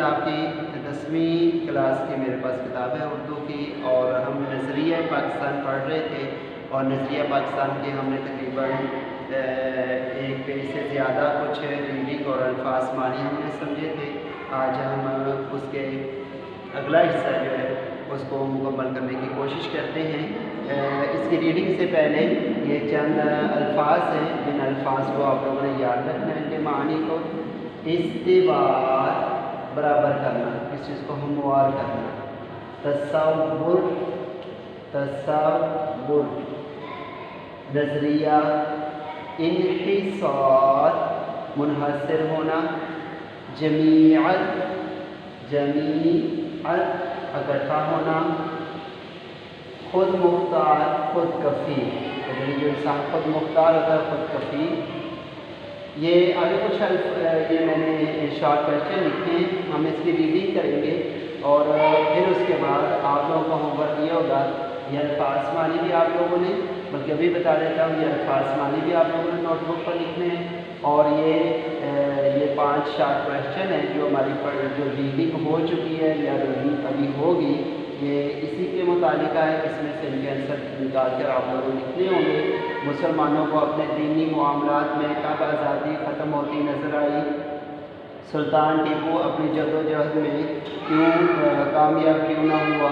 کتاب کی 10ویں کلاس کی میرے پاس کتاب ہے اردو کی، اور ہم نظریہ پاکستان پڑھ رہے تھے، اور نظریہ پاکستان کی ہم نے تقریباً ایک پیج سے زیادہ کچھ ریڈنگ اور الفاظ معنی ہم نے سمجھے تھے۔ آج ہم اس کے اگلا حصہ جو ہے اس کو مکمل کرنے کی کوشش کرتے ہیں۔ اس کی ریڈنگ سے پہلے یہ چند الفاظ ہیں جن الفاظ کو آپ لوگوں نے یاد رکھنا ہے کہ معنی کو استوار برابر کرنا، اس چیز کو ہموار کرنا۔ تصور، تصور، نظریہ، انحصار منحصر ہونا، جمیعت، جمیعت اکٹھا ہونا، خود مختار، خود کفیل، یعنی جو انسان خود مختار ہوتا ہے خود کفیل۔ یہ آگے کچھ یہ میں نے شارٹ کویسچن لکھے ہیں، ہم اس کی ریڈنگ کریں گے اور پھر اس کے بعد آپ لوگوں کا ہوم ورک یہ ہوگا، یہ الفاظ معنی بھی آپ لوگوں نے، بلکہ ابھی بتا دیتا ہوں، یہ الفاظ معنی بھی آپ لوگوں نے نوٹ بک پر لکھنے ہیں، اور یہ 5 شارٹ کویسچن ہیں جو ہماری جو ریڈنگ ہو چکی ہے یا ریڈنگ ابھی ہوگی، یہ اسی کے متعلقہ ہے۔ اس میں سے ان کے آنسر نکال کر آپ لوگوں نے لکھنے ہوں گے۔ مسلمانوں کو اپنے دینی معاملات میں کب آزادی ختم ہوتی نظر آئی؟ سلطان ٹیپو اپنی جدوجہد میں کیوں کامیاب کیوں نہ ہوا؟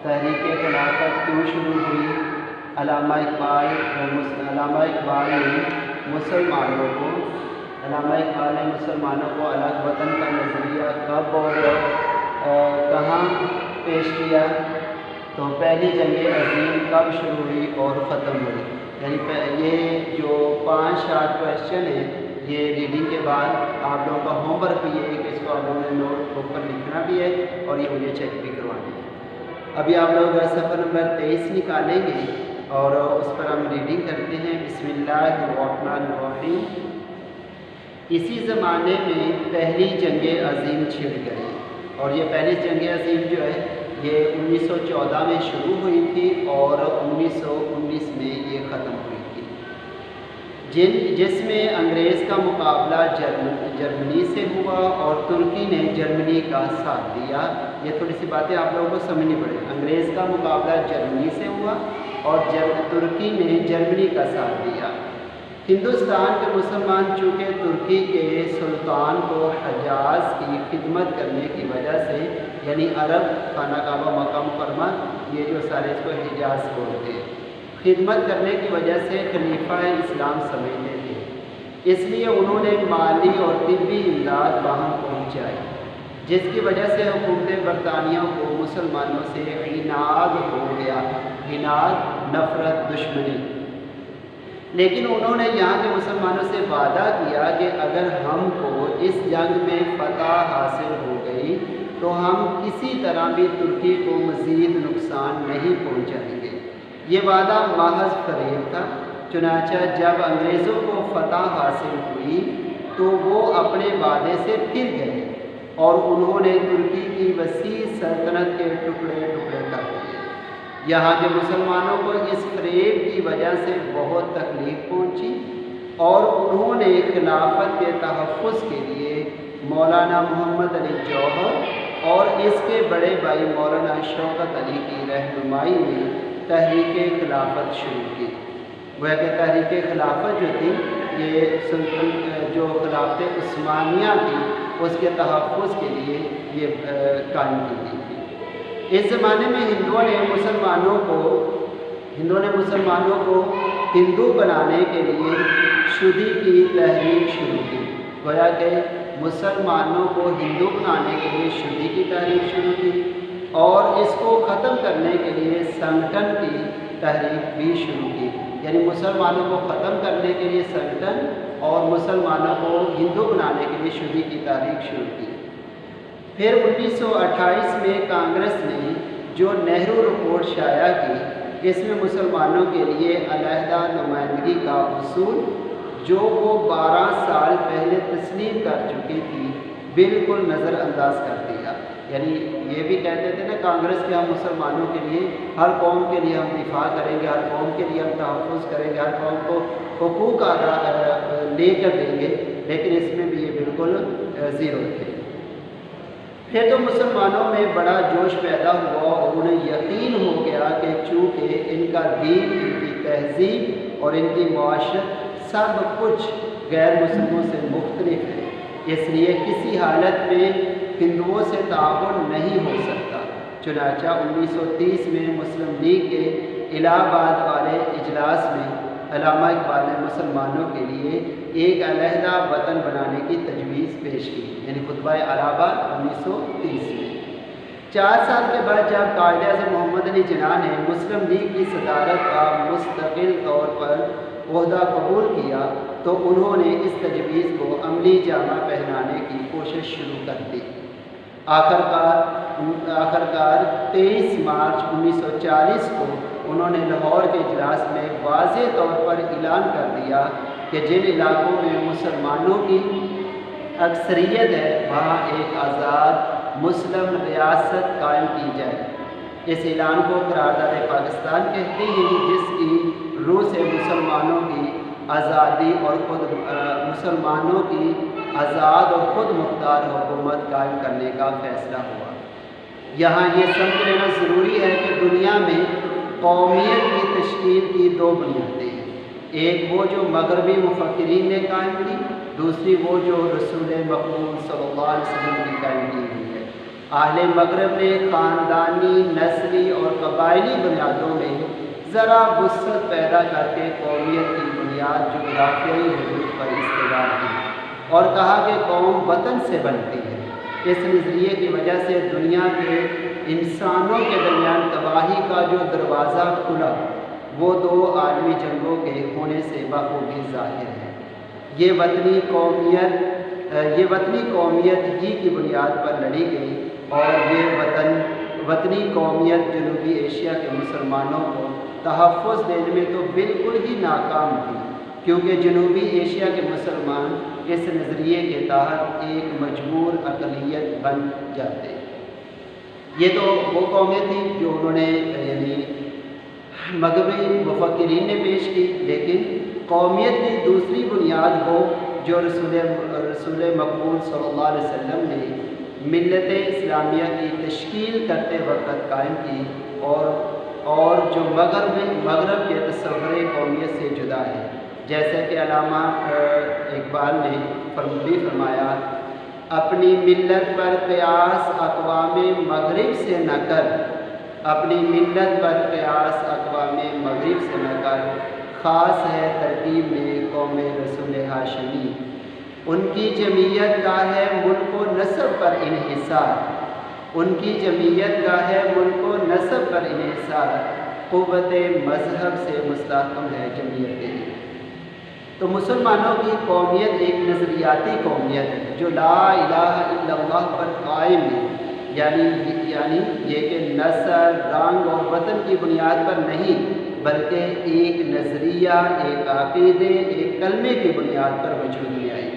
تحریک خلافت کیوں شروع ہوئی؟ علامہ اقبال نے مسلمانوں کو الگ وطن کا نظریہ کب اور کہاں پیش کیا؟ تو پہلی جنگ عظیم کب شروع ہوئی اور ختم ہوئی؟ یعنی یہ جو 5 شارٹ کویسچن ہیں، یہ ریڈنگ کے بعد آپ لوگوں کا ہوم ورک بھی ہے کہ اس کو آپ لوگوں نے نوٹ بک پر لکھنا بھی ہے اور یہ مجھے چیک بھی کروانا ہے۔ ابھی آپ لوگ صفحہ نمبر 23 نکالیں گے اور اس پر ہم ریڈنگ کرتے ہیں۔ بسم اللہ الرحمن الرحیم۔ اسی زمانے میں پہلی جنگ عظیم چھڑ گئی، اور یہ پہلی جنگ عظیم جو ہے یہ 1914 میں شروع ہوئی تھی اور 1919 میں یہ ختم ہوئی تھی، جس میں انگریز کا مقابلہ جرمنی سے ہوا اور ترکی نے جرمنی کا ساتھ دیا۔ یہ تھوڑی سی باتیں آپ لوگوں کو سمجھنی پڑے۔ انگریز کا مقابلہ جرمنی سے ہوا اور ترکی نے جرمنی کا ساتھ دیا۔ ہندوستان کے مسلمان چونکہ ترکی کے سلطان کو حجاز کی خدمت کرنے کی وجہ سے، یعنی عرب، خانہ کعبہ، مکہ مکرمہ، یہ جو سارے اس کو حجاز بولتے ہیں، خدمت کرنے کی وجہ سے خلیفہ اسلام سمجھتے تھے، اس لیے انہوں نے مالی اور طبی امداد وہاں پہنچائی، جس کی وجہ سے حکومت برطانیہ کو مسلمانوں سے عناد ہو گیا۔ عناد، نفرت، دشمنی۔ لیکن انہوں نے یہاں کے مسلمانوں سے وعدہ کیا کہ اگر ہم کو اس جنگ میں فتح حاصل ہو گئی تو ہم کسی طرح بھی ترکی کو مزید نقصان نہیں پہنچائیں گے۔ یہ وعدہ محض فریب تھا، چنانچہ جب انگریزوں کو فتح حاصل ہوئی تو وہ اپنے وعدے سے پھر گئے اور انہوں نے ترکی کی وسیع سلطنت کے ٹکڑے ٹکڑے کر دیے۔ یہاں کے مسلمانوں کو اس فریب کی وجہ سے بہت تکلیف پہنچی اور انہوں نے خلافت کے تحفظ کے لیے مولانا محمد علی جوہر اور اس کے بڑے بھائی مولانا شوکت علی کی رہنمائی میں تحریک خلافت شروع کی۔ وہ کہ تحریک خلافت جو تھی یہ جو خلافت عثمانیہ تھی اس کے تحفظ کے لیے یہ قائم کی گئی تھی۔ اس زمانے میں ہندوؤں نے مسلمانوں کو ہندو بنانے کے لیے شدی کی تحریک شروع کی۔ گویا کہ مسلمانوں کو ہندو بنانے کے لیے شدی کی تحریک شروع کی اور اس کو ختم کرنے کے لیے سنگٹن کی تحریک بھی شروع کی، یعنی مسلمانوں کو ختم کرنے کے لیے سنگٹن اور مسلمانوں کو ہندو بنانے کے لیے شدی کی تحریک شروع کی۔ پھر 1928 میں کانگریس نے جو نہرو رپورٹ شائع کی، اس میں مسلمانوں کے لیے علیحدہ نمائندگی کا اصول جو وہ 12 سال پہلے تسلیم کر چکی تھی بالکل نظر انداز کر دیا۔ یعنی یہ بھی کہتے تھے نا کانگریس کے، ہم مسلمانوں کے لیے، ہر قوم کے لیے ہم دفاع کریں گے، ہر قوم کے لیے ہم تحفظ کریں گے، ہر قوم کو حقوق لے کر دیں گے، لیکن اس میں بھی یہ بالکل زیرو تھے۔ پھر تو مسلمانوں میں بڑا جوش پیدا ہوا اور انہیں یقین ہو گیا کہ چونکہ ان کا دین، ان کی تہذیب اور ان کی معاشرت سب کچھ غیر مسلموں سے مختلف ہے، اس لیے کسی حالت میں ہندوؤں سے تعاون نہیں ہو سکتا۔ چنانچہ 1930 میں مسلم لیگ کے الہ آباد والے اجلاس میں علامہ اقبال نے مسلمانوں کے لیے ایک علیحدہ وطن بنانے کی تجویز پیش کی، یعنی خطبہ الہ آباد 1930 میں۔ 4 سال کے بعد جب قائد اعظم محمد علی جناح نے مسلم لیگ کی صدارت کا مستقل طور پر عہدہ قبول کیا تو انہوں نے اس تجویز کو عملی جامہ پہنانے کی کوشش شروع کر دی۔ آخرکار 23 مارچ 1940 کو انہوں نے لاہور کے اجلاس میں واضح طور پر اعلان کر دیا کہ جن علاقوں میں مسلمانوں کی اکثریت ہے وہاں ایک آزاد مسلم ریاست قائم کی جائے۔ اس اعلان کو قرارداد پاکستان کہتے ہیں، جس کی روح سے مسلمانوں کی آزادی اور مسلمانوں کی آزاد اور خود مختار حکومت قائم کرنے کا فیصلہ ہوا۔ یہاں یہ سمجھ لینا ضروری ہے کہ دنیا میں قومیت کی تشکیل کی 2 بنیادیں ہیں، ایک وہ جو مغربی مفکرین نے قائم کی، دوسری وہ جو رسول مقبول صلی اللہ علیہ وسلم کی قائم کی ہوئی ہے۔ اہل مغرب نے خاندانی، نسلی اور قبائلی بنیادوں میں ذرا وسعت پیدا کر کے قومیت کی بنیاد جغرافیائی حدود پر استوار کی اور کہا کہ قوم وطن سے بنتی ہے۔ اس نظریے کی وجہ سے دنیا کے انسانوں کے درمیان تباہی کا جو دروازہ کھلا وہ 2 عالمی جنگوں کے ہونے سے بخوبی ظاہر ہے۔ یہ وطنی قومیت ہی کی بنیاد پر لڑی گئی اور یہ وطنی قومیت جنوبی ایشیا کے مسلمانوں کو تحفظ دینے میں تو بالکل ہی ناکام تھی، کیونکہ جنوبی ایشیا کے مسلمان اس نظریے کے تحت ایک مجبور اقلیت بن جاتے۔ یہ تو وہ قومیت تھی جو انہوں نے یعنی مغربی مفکرین نے پیش کی، لیکن قومیت کی دوسری بنیاد وہ جو رسول مقبول صلی اللہ علیہ وسلم نے ملت اسلامیہ کی تشکیل کرتے وقت قائم کی اور جو مغرب کے تصور قومیت سے جدا ہے، جیسا کہ علامہ اقبال نے بھی فرمایا، اپنی ملت پر قیاس اقوام مغرب سے نہ کر، اپنی ملت پر قیاس اقوام مغرب سے نہ کر، خاص ہے ترتیب میں قوم رسول ہاشمی، ان کی جمعیت کا ہے ملک و نسب پر انحصار، ان کی جمعیت کا ہے ملک و نسب پر انحصار، قوت مذہب سے مستحکم ہے جمعیت۔ تو مسلمانوں کی قومیت ایک نظریاتی قومیت ہے جو لا الہ الا اللہ پر قائم ہے، یعنی یہ کہ نسل، رنگ اور وطن کی بنیاد پر نہیں بلکہ ایک نظریہ، ایک عقیدے، ایک کلمے کی بنیاد پر وجود میں آئی،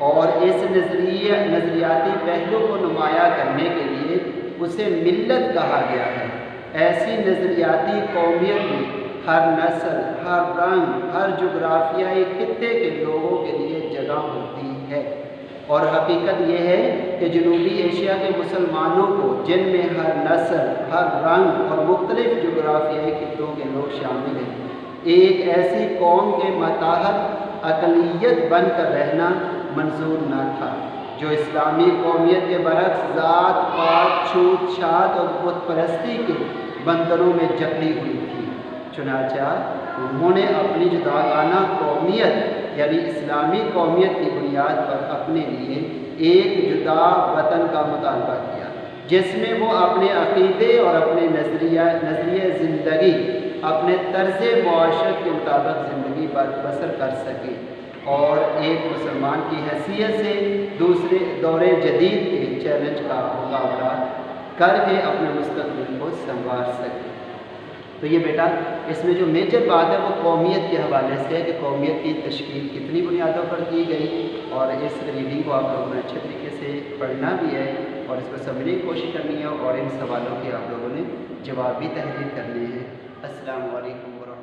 اور اس نظریاتی پہلو کو نمایاں کرنے کے لیے اسے ملت کہا گیا ہے۔ ایسی نظریاتی قومیت میں ہر نسل، ہر رنگ، ہر جغرافیائی خطے کے لوگوں کے لیے جگہ ہوتی ہے، اور حقیقت یہ ہے کہ جنوبی ایشیا کے مسلمانوں کو، جن میں ہر نسل، ہر رنگ اور مختلف جغرافیائی خطوں کے لوگ شامل ہیں، ایک ایسی قوم کے ماتحت اقلیت بن کر رہنا منظور نہ تھا جو اسلامی قومیت کے برعکس ذات پات، چھوت چھات اور بت پرستی کے بندروں میں جکڑی ہوئی تھی۔ چنانچہ انہوں نے اپنی جداگانہ قومیت یعنی اسلامی قومیت کی بنیاد پر اپنے لیے ایک جدا وطن کا مطالبہ کیا، جس میں وہ اپنے عقیدے اور اپنے نظریہ زندگی، اپنے طرز معاشرت کے مطابق زندگی بسر کر سکے اور ایک مسلمان کی حیثیت سے دوسرے دور جدید کے چیلنج کا مقابلہ کر کے اپنے مستقبل کو سنوار سکے۔ تو یہ بیٹا اس میں جو میجر بات ہے وہ قومیت کے حوالے سے ہے کہ قومیت کی تشکیل کتنی بنیادوں پر کی گئی، اور اس ریڈنگ کو آپ لوگوں نے اچھے طریقے سے پڑھنا بھی ہے اور اس کو سمجھنے کی کوشش کرنی ہے، اور ان سوالوں کے آپ لوگوں نے جواب بھی تحریر کرنے ہیں۔ السلام علیکم ورحمۃ اللہ۔